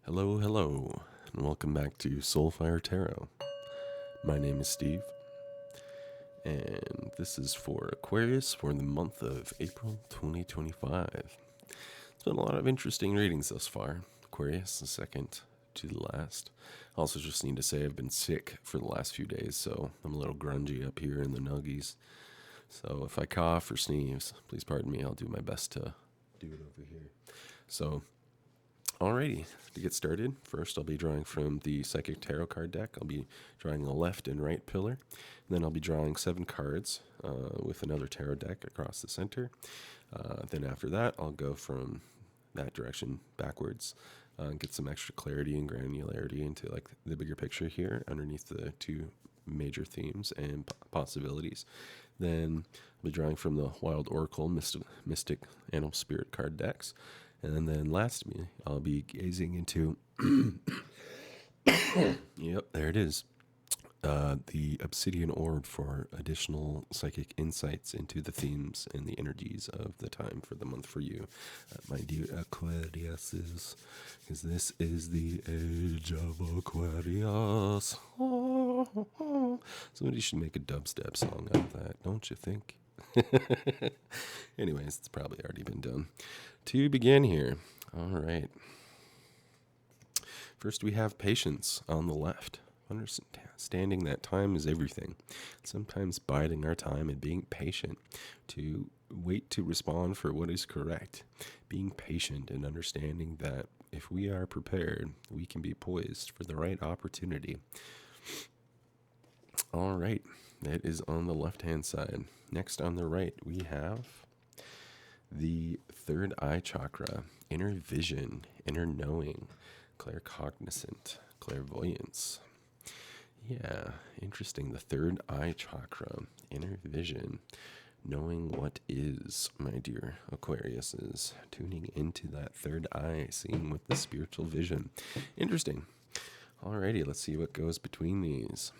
Hello, hello, and welcome back to Soulfire Tarot. My name is Steve, and this is for Aquarius for the month of April 2025. It's been a lot of interesting readings thus far. Aquarius, the second to the last. I also just need to say I've been sick for the last few days, so I'm a little grungy up here in the nuggies. So if I cough or sneeze, please pardon me. I'll do my best to do it over here. So, alrighty, to get started, first I'll be drawing from the Psychic Tarot card deck. I'll be drawing a left and right pillar. And then I'll be drawing 7 cards with another tarot deck across the center. Then after that, I'll go from that direction backwards and get some extra clarity and granularity into like the bigger picture here underneath the 2 major themes and possibilities. Then I'll be drawing from the Wild Oracle, Mystic Animal Spirit card decks. And then lastly, I'll be gazing into, yep, there it is, the Obsidian Orb for additional psychic insights into the themes and the energies of the time for the month for you, my dear Aquariuses, because this is the age of Aquarius. Somebody should make a dubstep song out of that, don't you think? Anyways, it's probably already been done. To begin here, all right. First, we have patience on the left. Understanding that time is everything. Sometimes biding our time and being patient to wait to respond for what is correct. Being patient and understanding that if we are prepared, we can be poised for the right opportunity. All right, that is on the left-hand side. Next on the right, we have the third eye chakra, inner vision, inner knowing, claircognizant, clairvoyance. Yeah, interesting. The third eye chakra, inner vision, knowing what is, my dear Aquarius, is tuning into that third eye, seeing with the spiritual vision. Interesting. Alrighty, let's see what goes between these.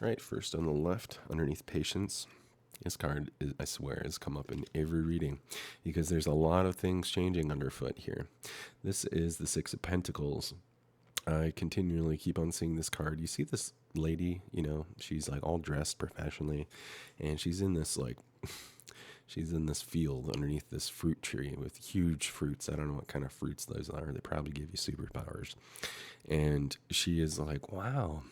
All right, first on the left, underneath patience. This card, I swear, has come up in every reading because there's a lot of things changing underfoot here. This is the Six of Pentacles. I continually keep on seeing this card. You see this lady, she's like all dressed professionally, and she's in this she's in this field underneath this fruit tree with huge fruits. I don't know what kind of fruits those are. They probably give you superpowers. And she is like, wow,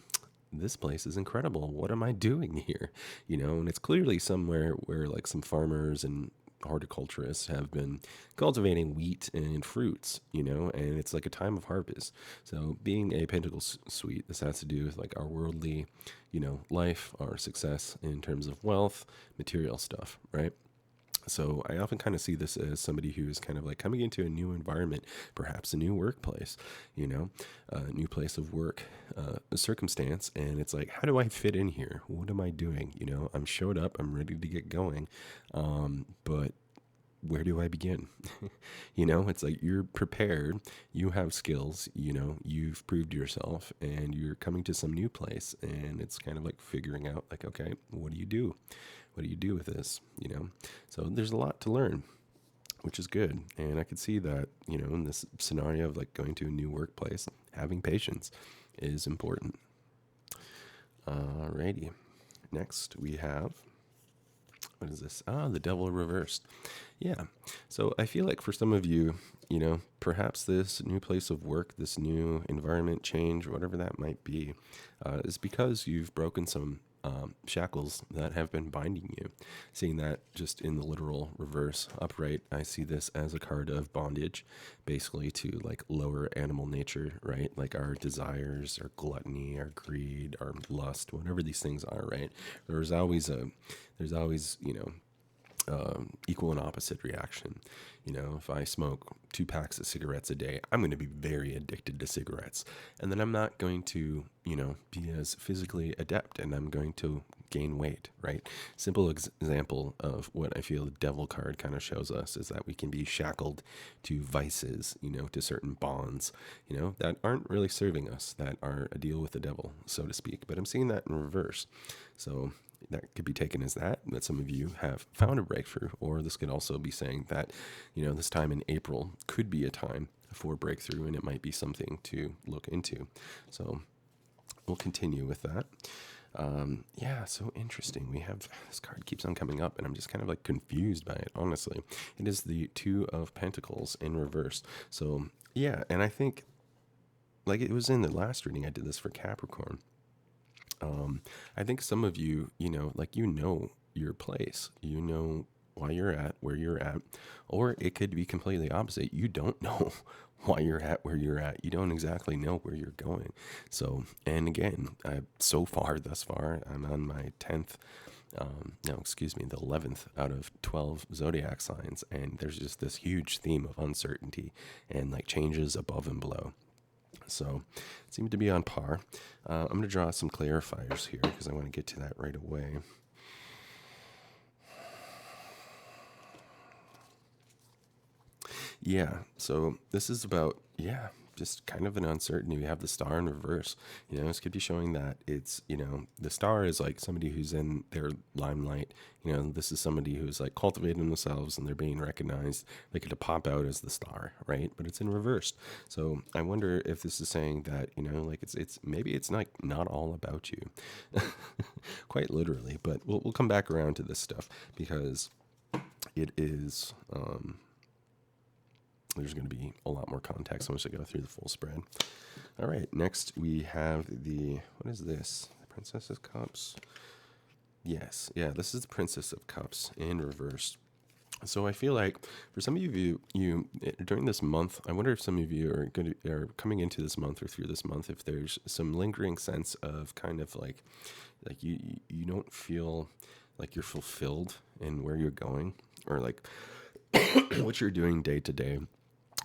this place is incredible. What am I doing here? And it's clearly somewhere where like some farmers and horticulturists have been cultivating wheat and fruits, and it's like a time of harvest. So being a pentacle suite, this has to do with like our worldly, life, our success in terms of wealth, material stuff, right? So I often kind of see this as somebody who is kind of like coming into a new environment, perhaps a new workplace, a new place of work, a circumstance. And it's like, how do I fit in here? What am I doing? I'm showed up, I'm ready to get going. But where do I begin? It's like you're prepared, you have skills, you've proved yourself, and you're coming to some new place. And it's kind of like figuring out like, okay, what do you do? What do you do with this? So there's a lot to learn, which is good. And I could see that, in this scenario of like going to a new workplace, having patience is important. Alrighty. Next we have, what is this? The Devil reversed. Yeah. So I feel like for some of you, perhaps this new place of work, this new environment change, whatever that might be, is because you've broken some shackles that have been binding you. Seeing that just in the literal reverse upright, I see this as a card of bondage, basically to like lower animal nature, right? Like our desires, our gluttony, our greed, our lust, whatever these things are, right? There's always equal and opposite reaction. If I smoke 2 packs of cigarettes a day, I'm going to be very addicted to cigarettes. And then I'm not going to, be as physically adept, and I'm going to gain weight, right? Simple example of what I feel the Devil card kind of shows us is that we can be shackled to vices, to certain bonds, that aren't really serving us, that are a deal with the devil, so to speak. But I'm seeing that in reverse. So that could be taken as that some of you have found a breakthrough, or this could also be saying that, this time in April could be a time for breakthrough, and it might be something to look into. So we'll continue with that. Yeah, so interesting. We have this card keeps on coming up, and I'm just kind of like confused by it, honestly. It is the Two of Pentacles in reverse. So yeah, and I think like it was in the last reading I did this for Capricorn. I think some of you, like your place, why you're at where you're at, or it could be completely opposite. You don't know why you're at where you're at. You don't exactly know where you're going. So, and again, thus far, I'm on my 10th, no, excuse me, the 11th out of 12 zodiac signs. And there's just this huge theme of uncertainty and like changes above and below. So it seemed to be on par. I'm going to draw some clarifiers here because I want to get to that right away. Yeah, so this is about, just kind of an uncertainty. We have the star in reverse. This could be showing that it's, the star is like somebody who's in their limelight. This is somebody who's like cultivating themselves and they're being recognized. They get to pop out as the star, right? But it's in reverse. So I wonder if this is saying that, like it's maybe it's like not all about you, quite literally. But we'll come back around to this stuff because it is. There's going to be a lot more context once I go through the full spread. All right, next we have what is this? The Princess of Cups? Yes, yeah, this is the Princess of Cups in reverse. So I feel like for some of you, during this month, I wonder if some of you are coming into this month or through this month, if there's some lingering sense of kind of like you don't feel like you're fulfilled in where you're going or like what you're doing day to day.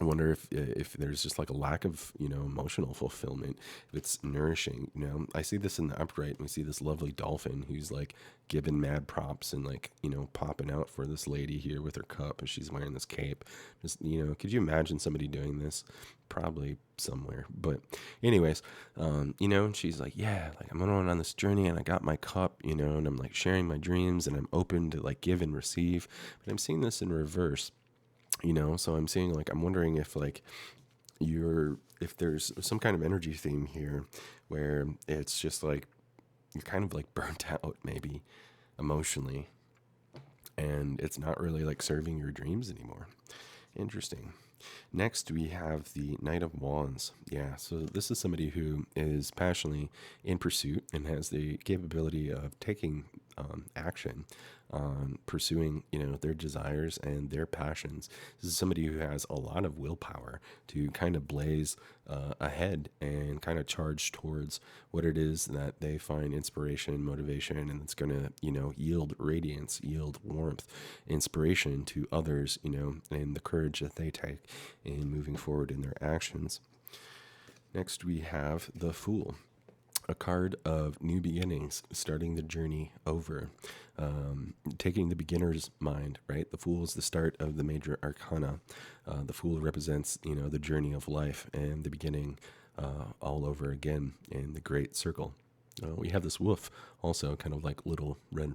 I wonder if there's just like a lack of, emotional fulfillment, if it's nourishing, I see this in the upright and we see this lovely dolphin who's like giving mad props and like, popping out for this lady here with her cup and she's wearing this cape. Just, could you imagine somebody doing this? Probably somewhere. But anyways, and she's like, yeah, like I'm going on this journey and I got my cup, and I'm like sharing my dreams and I'm open to like give and receive. But I'm seeing this in reverse. So I'm seeing like, I'm wondering if like if there's some kind of energy theme here where it's just like, you're kind of like burnt out maybe emotionally and it's not really like serving your dreams anymore. Interesting. Next, we have the Knight of Wands. Yeah, so this is somebody who is passionately in pursuit and has the capability of taking action on pursuing, their desires and their passions. This is somebody who has a lot of willpower to kind of blaze ahead and kind of charge towards what it is that they find inspiration, motivation, and it's going to, yield radiance, yield warmth, inspiration to others, and the courage that they take in moving forward in their actions. Next, we have the Fool, a card of new beginnings, starting the journey over, taking the beginner's mind, right? The Fool is the start of the major arcana. The Fool represents, the journey of life and the beginning all over again in the great circle. We have this wolf also, kind of like little red,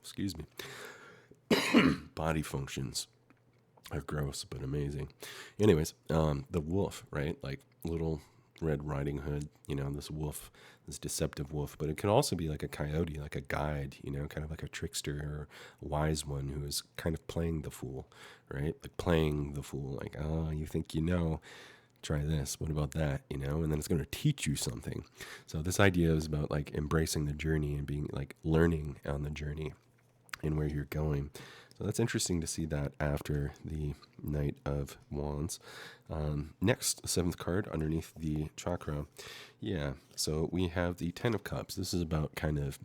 excuse me, body functions are gross but amazing. Anyways, the wolf, right? Like little Red Riding Hood, this wolf, this deceptive wolf, but it can also be like a coyote, like a guide, kind of like a trickster or a wise one who is kind of playing the fool, right? Like playing the fool, like, oh, you think try this, what about that, and then it's going to teach you something. So this idea is about like embracing the journey and being like learning on the journey and where you're going. So that's interesting to see that after the Knight of Wands. Next, 7th card underneath the chakra. Yeah, so we have the 10 of Cups. This is about kind of,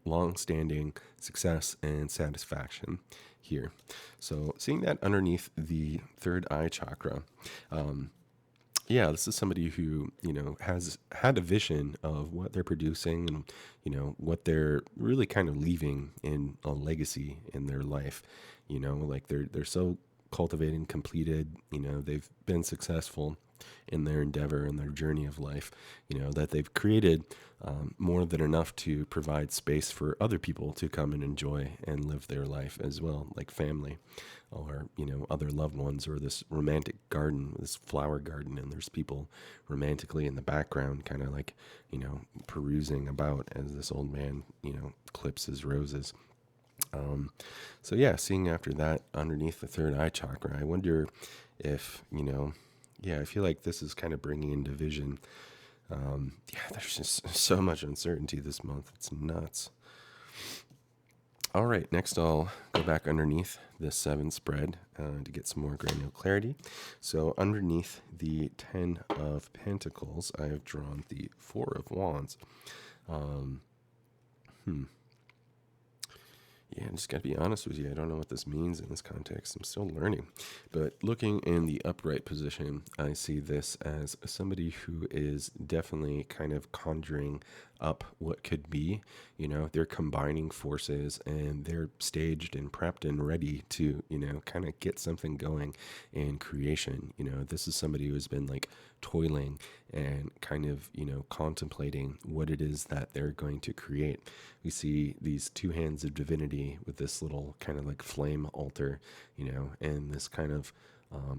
long-standing success and satisfaction here. So seeing that underneath the 3rd eye chakra, this is somebody who, has had a vision of what they're producing and, what they're really kind of leaving in a legacy in their life. Like they're so cultivated, completed, they've been successful in their endeavor and their journey of life, that they've created more than enough to provide space for other people to come and enjoy and live their life as well, like family or, other loved ones, or this romantic garden, this flower garden, and there's people romantically in the background kind of like, perusing about as this old man, clips his roses. So yeah, seeing after that underneath the third eye chakra, I wonder if, I feel like this is kind of bringing into vision. There's just so much uncertainty this month. It's nuts. All right, next I'll go back underneath the 7 spread to get some more granular clarity. So underneath the 10 of Pentacles, I have drawn the 4 of Wands. Yeah, I just got to be honest with you. I don't know what this means in this context. I'm still learning. But looking in the upright position, I see this as somebody who is definitely kind of conjuring up what could be. They're combining forces and they're staged and prepped and ready to, kind of get something going in creation. This is somebody who has been like toiling and kind of, contemplating what it is that they're going to create. We see these 2 hands of divinity with this little kind of like flame altar, and this kind of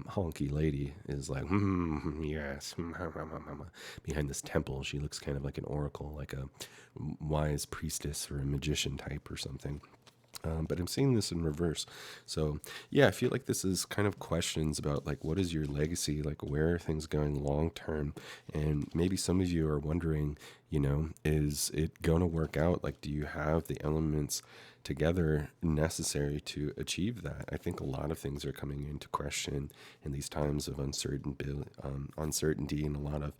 honky lady is like, yes, behind this temple. She looks kind of like an oracle, like a wise priestess or a magician type or something. But I'm seeing this in reverse. So yeah, I feel like this is kind of questions about like, what is your legacy? Like, where are things going long term? And maybe some of you are wondering, is it going to work out? Like, do you have the elements together necessary to achieve that? I think a lot of things are coming into question in these times of uncertainty and a lot of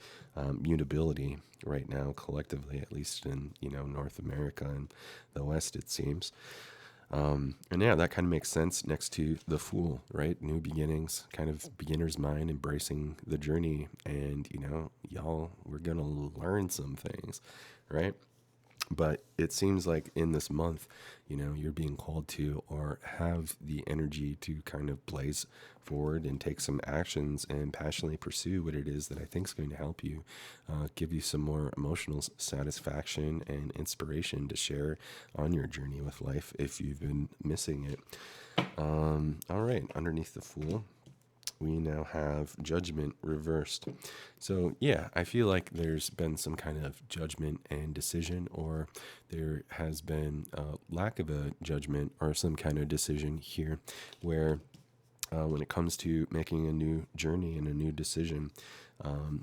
mutability right now, collectively, at least in, North America and the West, it seems. And yeah, that kind of makes sense next to the Fool, right? New beginnings, kind of beginner's mind, embracing the journey. And, y'all, we're going to learn some things, right? But it seems like in this month, you're being called to or have the energy to kind of blaze forward and take some actions and passionately pursue what it is that I think is going to help you, give you some more emotional satisfaction and inspiration to share on your journey with life if you've been missing it. All right, underneath the Fool, we now have Judgment reversed. So yeah, I feel like there's been some kind of judgment and decision, or there has been a lack of a judgment or some kind of decision here where when it comes to making a new journey and a new decision,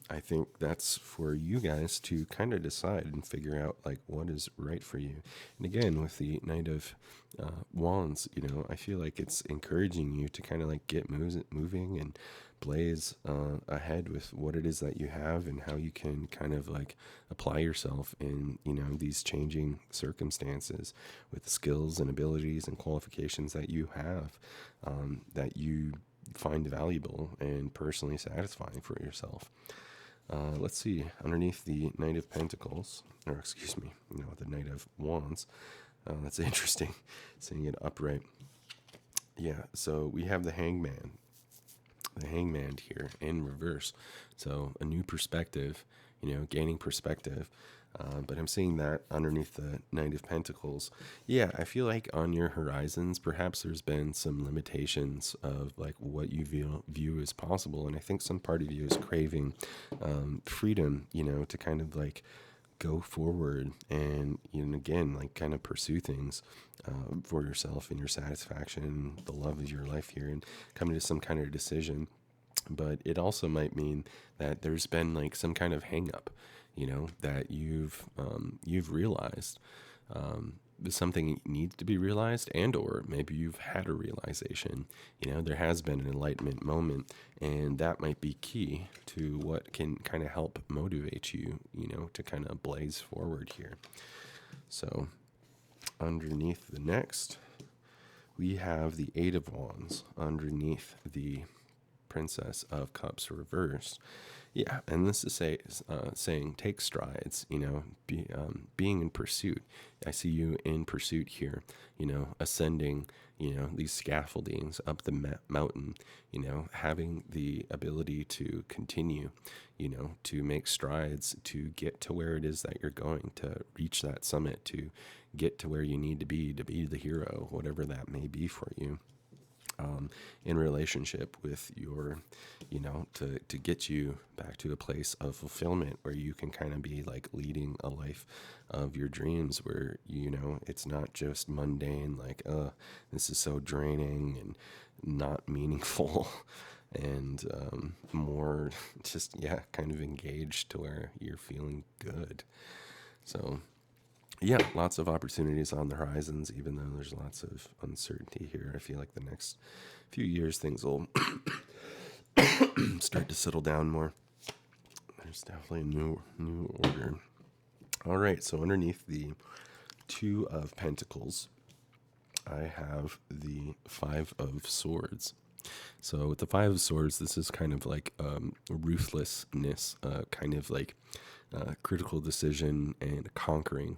I think that's for you guys to kind of decide and figure out like what is right for you. And again, with the Knight of Wands, I feel like it's encouraging you to kind of like get moving and blaze ahead with what it is that you have and how you can kind of like apply yourself in, these changing circumstances with the skills and abilities and qualifications that you have, that you find valuable and personally satisfying for yourself. Let's see, underneath the Knight of Pentacles, or excuse me, the Knight of Wands. That's interesting, seeing it upright. Yeah, so we have the Hangman here in reverse. So a new perspective, gaining perspective. But I'm seeing that underneath the Knight of Pentacles. Yeah, I feel like on your horizons, perhaps there's been some limitations of like what you view as possible. And I think some part of you is craving freedom, to kind of like go forward and, again, like kind of pursue things for yourself and your satisfaction, the love of your life here, and coming to some kind of decision. But it also might mean that there's been like some kind of hang up, that you've realized something needs to be realized, and or maybe you've had a realization. There has been an enlightenment moment, and that might be key to what can kind of help motivate you, to kind of blaze forward here. So underneath the next, we have the Eight of Wands underneath the Princess of Cups reversed. Yeah, and this is saying take strides, being in pursuit. I see you in pursuit here, ascending these scaffoldings up the mountain, having the ability to continue, to make strides, to get to where it is that you're going, to reach that summit, to get to where you need to be the hero, whatever that may be for you. In relationship with your, to get you back to a place of fulfillment where you can kind of be like leading a life of your dreams where, it's not just mundane, like, this is so draining and not meaningful and more just, kind of engaged to where you're feeling good. So, yeah, lots of opportunities on the horizons, even though there's lots of uncertainty here. I feel like the next few years things will start to settle down more. There's definitely a new order. All right, so underneath the Two of Pentacles, I have the Five of Swords. So with the Five of Swords, this is kind of like ruthlessness, kind of like critical decision and conquering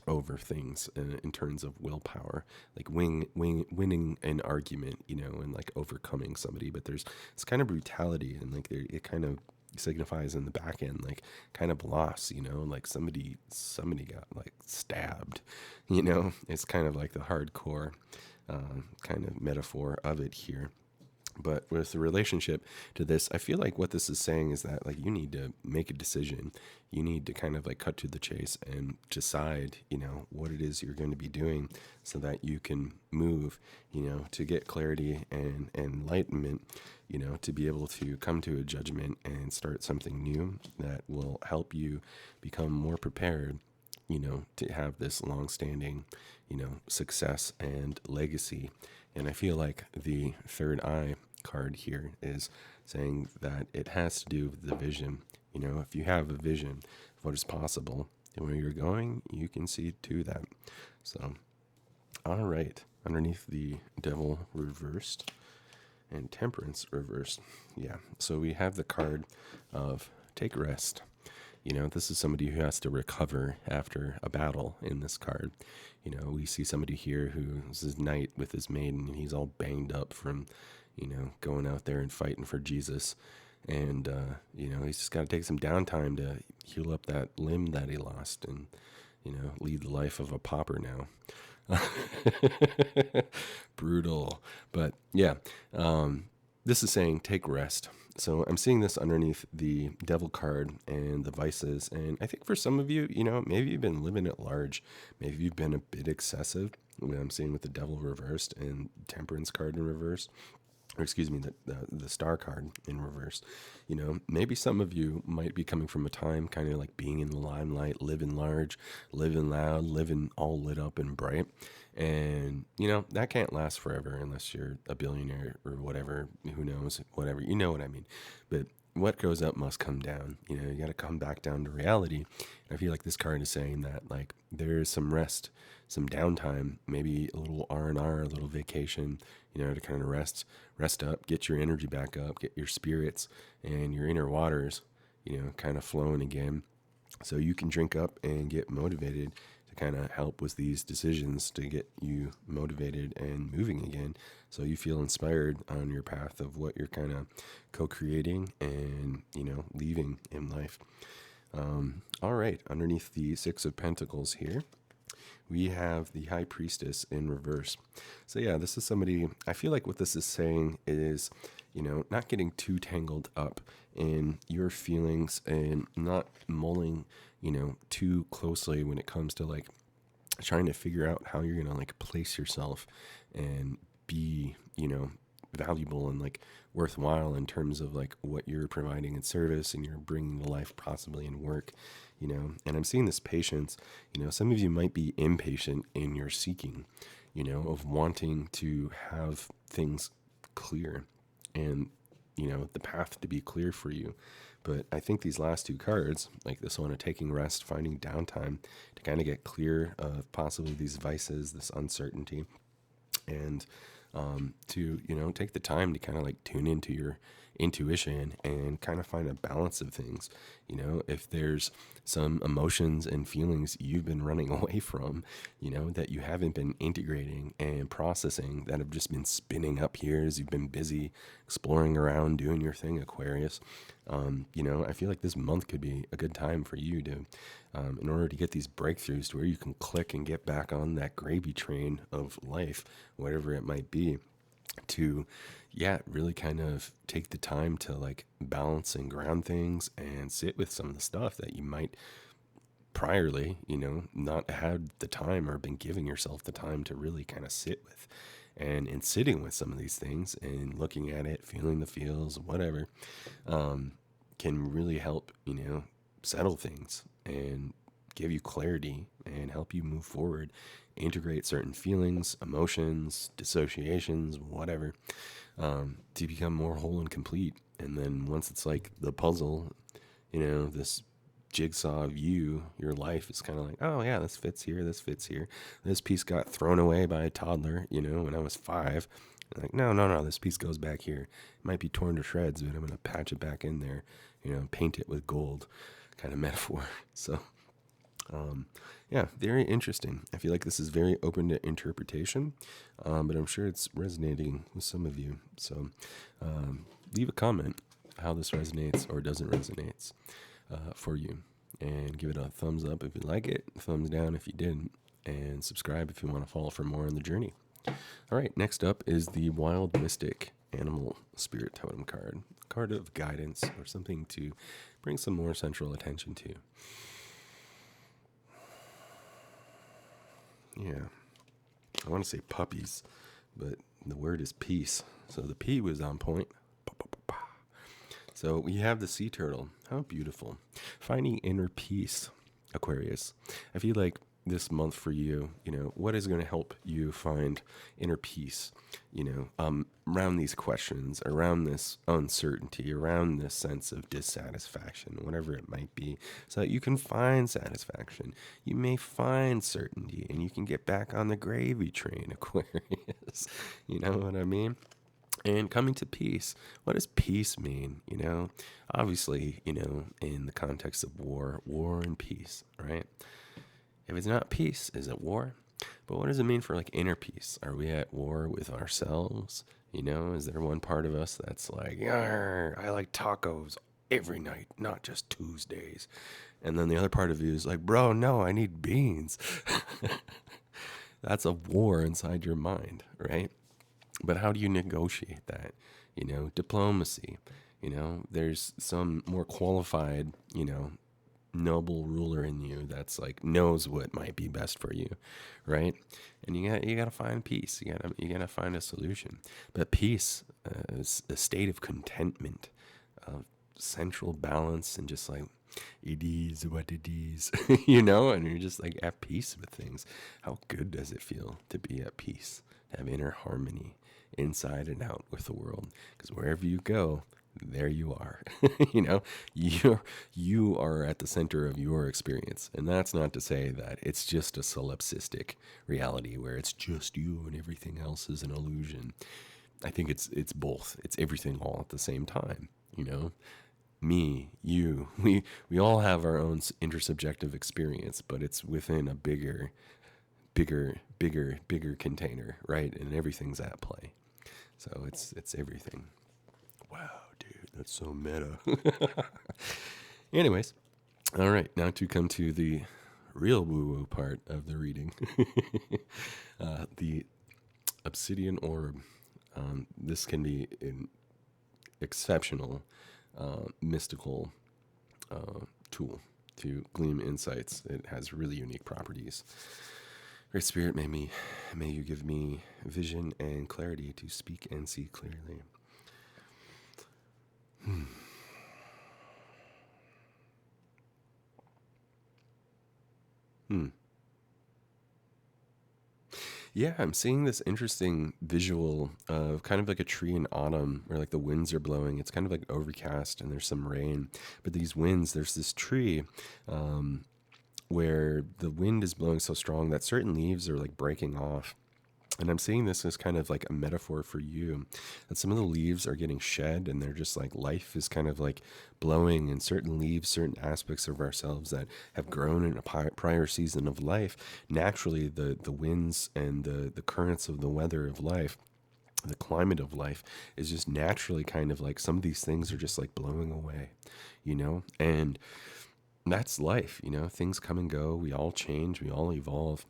over things in terms of willpower, like winning an argument, and like overcoming somebody. But it's kind of brutality, and like it kind of signifies in the back end, like kind of loss, like somebody got like stabbed, it's kind of like the hardcore kind of metaphor of it here. But with the relationship to this, I feel like what this is saying is that like you need to make a decision. You need to kind of like cut to the chase and decide, what it is you're going to be doing so that you can move, to get clarity and enlightenment, to be able to come to a judgment and start something new that will help you become more prepared, to have this long-standing, success and legacy. And I feel like the third eye card here is saying that it has to do with the vision. If you have a vision of what is possible and where you're going, you can see to that. So, all right, underneath the Devil reversed and Temperance reversed. Yeah, so we have the card of take rest. This is somebody who has to recover after a battle in this card. We see somebody here who's his knight with his maiden, and he's all banged up from, going out there and fighting for Jesus. And, he's just got to take some downtime to heal up that limb that he lost and, lead the life of a pauper now. Brutal. But yeah, this is saying take rest. So I'm seeing this underneath the Devil card and the vices. And I think for some of you, maybe you've been living at large. Maybe you've been a bit excessive. I'm seeing with the Devil reversed and Temperance card in reverse. Or excuse me, the Star card in reverse. Maybe some of you might be coming from a time kind of like being in the limelight, living large, living loud, living all lit up and bright. And, that can't last forever unless you're a billionaire or whatever, who knows, whatever, you know what I mean. But what goes up must come down. You got to come back down to reality. And I feel like this card is saying that, like, there's some rest, some downtime, maybe a little R&R, a little vacation, to kind of rest up, get your energy back up, get your spirits and your inner waters, kind of flowing again. So you can drink up and get motivated to kind of help with these decisions to get you motivated and moving again. So you feel inspired on your path of what you're kind of co-creating and, leaving in life. All right. Underneath the Six of Pentacles here, we have the High Priestess in reverse. So yeah, this is somebody, I feel like what this is saying is, not getting too tangled up in your feelings and not mulling, too closely when it comes to like trying to figure out how you're going to like place yourself and be, valuable and like worthwhile in terms of like what you're providing in service and you're bringing to life possibly in work. And I'm seeing this patience, some of you might be impatient in your seeking, of wanting to have things clear and, the path to be clear for you. But I think these last two cards, like this one of taking rest, finding downtime to kind of get clear of possibly these vices, this uncertainty, and to, take the time to kind of like tune into your intuition and kind of find a balance of things. You know, if there's some emotions and feelings you've been running away from, you know, that you haven't been integrating and processing, that have just been spinning up here as you've been busy exploring around, doing your thing, Aquarius. You know, I feel like this month could be a good time for you to, in order to get these breakthroughs to where you can click and get back on that gravy train of life, whatever it might be, to, yeah, really kind of take the time to like balance and ground things and sit with some of the stuff that you might priorly, you know, not had the time or been giving yourself the time to really kind of sit with. And in sitting with some of these things and looking at it, feeling the feels, whatever, can really help, you know, settle things and give you clarity and help you move forward, integrate certain feelings, emotions, dissociations, whatever, to become more whole and complete. And then once it's like the puzzle, you know, this jigsaw of your life is kind of like, oh yeah, this fits here, this fits here. This piece got thrown away by a toddler, you know, when I was 5. Like, no, this piece goes back here. It might be torn to shreds, but I'm going to patch it back in there, you know, paint it with gold kind of metaphor. So, yeah, very interesting. I feel like this is very open to interpretation, but I'm sure it's resonating with some of you. So, leave a comment how this resonates or doesn't resonate for you, and give it a thumbs up if you like it, thumbs down if you didn't, and subscribe if you want to follow for more on the journey. All right, next up is the Wild Mystic Animal Spirit Totem card, a card of guidance or something to bring some more central attention to. Yeah, I want to say puppies, but the word is peace, so the P was on point. So we have the sea turtle. How beautiful. Finding inner peace, Aquarius. I feel like this month for you, you know, what is going to help you find inner peace, you know, around these questions, around this uncertainty, around this sense of dissatisfaction, whatever it might be, so that you can find satisfaction. You may find certainty and you can get back on the gravy train, Aquarius. You know what I mean? And coming to peace. What does peace mean? You know, obviously, you know, in the context of war and peace, right? If it's not peace, is it war? But what does it mean for like inner peace? Are we at war with ourselves? You know, is there one part of us that's like, I like tacos every night, not just Tuesdays? And then the other part of you is like, bro, no, I need beans. That's a war inside your mind, right? But how do you negotiate that? You know, diplomacy. You know, there's some more qualified, you know, noble ruler in you that's like knows what might be best for you, right? And you gotta find peace. You gotta find a solution. But peace is a state of contentment, of central balance, and just like it is what it is, you know. And you're just like at peace with things. How good does it feel to be at peace? To have inner harmony inside and out with the world, because wherever you go, there you are. You know, you are at the center of your experience. And that's not to say that it's just a solipsistic reality where it's just you and everything else is an illusion. I think it's both. It's everything all at the same time, you know. Me, you, we all have our own intersubjective experience, but it's within a bigger container, right? And everything's at play. So it's everything. Wow, dude, that's so meta. Anyways, all right, now to come to the real woo-woo part of the reading. The Obsidian Orb. This can be an exceptional mystical tool to glean insights. It has really unique properties. Great Spirit, may you give me vision and clarity to speak and see clearly. Yeah, I'm seeing this interesting visual of kind of like a tree in autumn where like the winds are blowing. It's kind of like overcast and there's some rain. But these winds, there's this tree where the wind is blowing so strong that certain leaves are like breaking off. And I'm seeing this as kind of like a metaphor for you. And some of the leaves are getting shed, and they're just like life is kind of like blowing, and certain leaves, certain aspects of ourselves that have grown in a prior season of life. Naturally, the winds and the currents of the weather of life, the climate of life is just naturally kind of like some of these things are just like blowing away, and that's life, things come and go. We all change, we all evolve.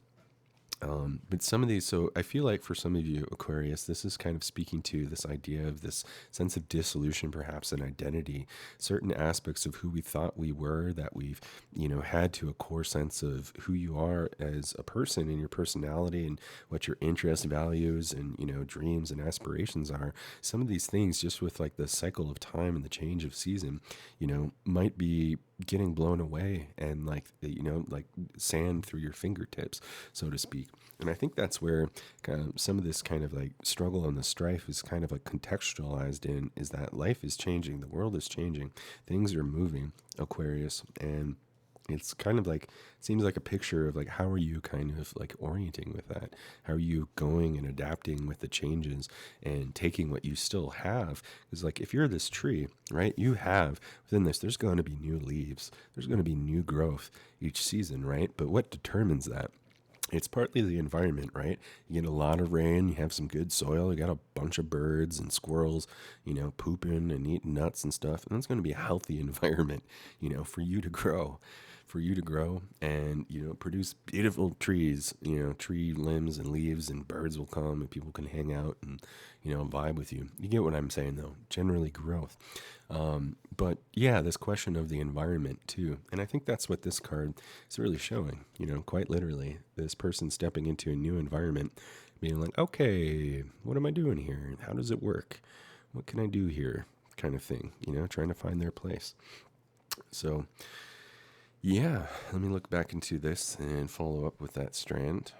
But some of these, so I feel like for some of you, Aquarius, this is kind of speaking to this idea of this sense of dissolution, perhaps an identity, certain aspects of who we thought we were that we've, had to a core sense of who you are as a person and your personality and what your interests, values, and, dreams and aspirations are. Some of these things, just with like the cycle of time and the change of season, might be getting blown away and like sand through your fingertips, so to speak. And I think that's where some of this kind of like struggle and the strife is kind of like contextualized in, is that life is changing, the world is changing, things are moving, Aquarius. And it's kind of like, seems like a picture of like, how are you kind of like orienting with that? How are you going and adapting with the changes and taking what you still have? Because like, if you're this tree, right, you have within this, there's going to be new leaves, there's going to be new growth each season, right? But what determines that? It's partly the environment, right? You get a lot of rain, you have some good soil, you got a bunch of birds and squirrels, pooping and eating nuts and stuff. And it's going to be a healthy environment, for you to grow. And, produce beautiful trees, tree limbs and leaves, and birds will come and people can hang out and, vibe with you. You get what I'm saying though, generally growth. But yeah, this question of the environment too. And I think that's what this card is really showing, quite literally, this person stepping into a new environment, being like, okay, what am I doing here? How does it work? What can I do here? Kind of thing, trying to find their place. So yeah, let me look back into this and follow up with that strand.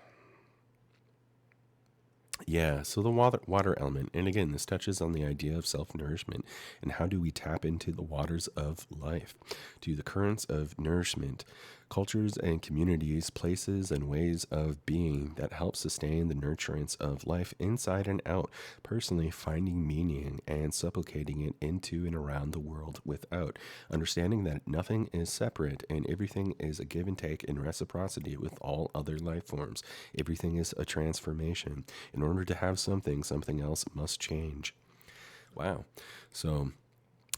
Yeah, so the water element, and again, this touches on the idea of self-nourishment and how do we tap into the waters of life, to the currents of nourishment, cultures and communities, places and ways of being that help sustain the nurturance of life inside and out, personally finding meaning and supplicating it into and around the world without, understanding that nothing is separate and everything is a give and take in reciprocity with all other life forms. Everything is a transformation. In order to have something, something else must change. Wow. So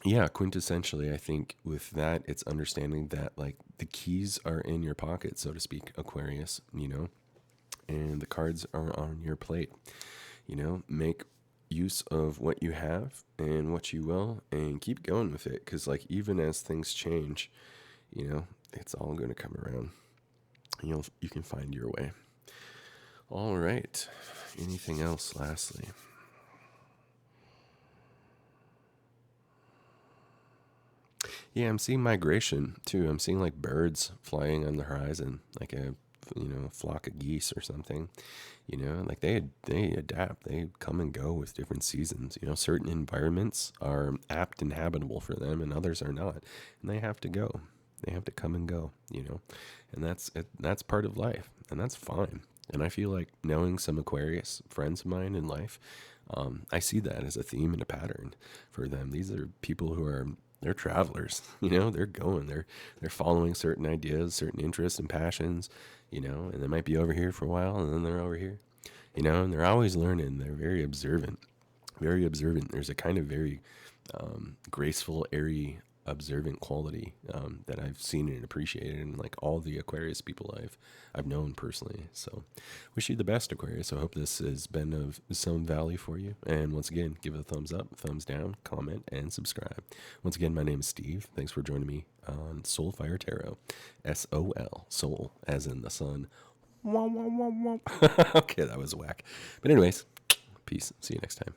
yeah, quintessentially, I think with that, it's understanding that like the keys are in your pocket, so to speak, Aquarius, and the cards are on your plate. Make use of what you have and what you will, and keep going with it. Because like, even as things change, it's all going to come around. You can find your way. All right. Anything else lastly? Yeah, I'm seeing migration too. I'm seeing like birds flying on the horizon, like a flock of geese or something. Like they adapt. They come and go with different seasons. Certain environments are apt and habitable for them, and others are not, and they have to go. They have to come and go. And that's part of life, and that's fine. And I feel like knowing some Aquarius friends of mine in life, I see that as a theme and a pattern for them. These are people who are, they're travelers, they're going, they're following certain ideas, certain interests and passions, and they might be over here for a while and then they're over here, and they're always learning. They're very observant, very observant. There's a kind of very graceful, airy, observant quality that I've seen and appreciated in like all the Aquarius people I've known personally. So wish you the best, Aquarius. I hope this has been of some value for you. And once again, give it a thumbs up, thumbs down, comment, and subscribe. Once again, my name is Steve. Thanks for joining me on Soulfire Tarot. SOL, soul, as in the sun. Okay, that was whack. But anyways, peace. See you next time.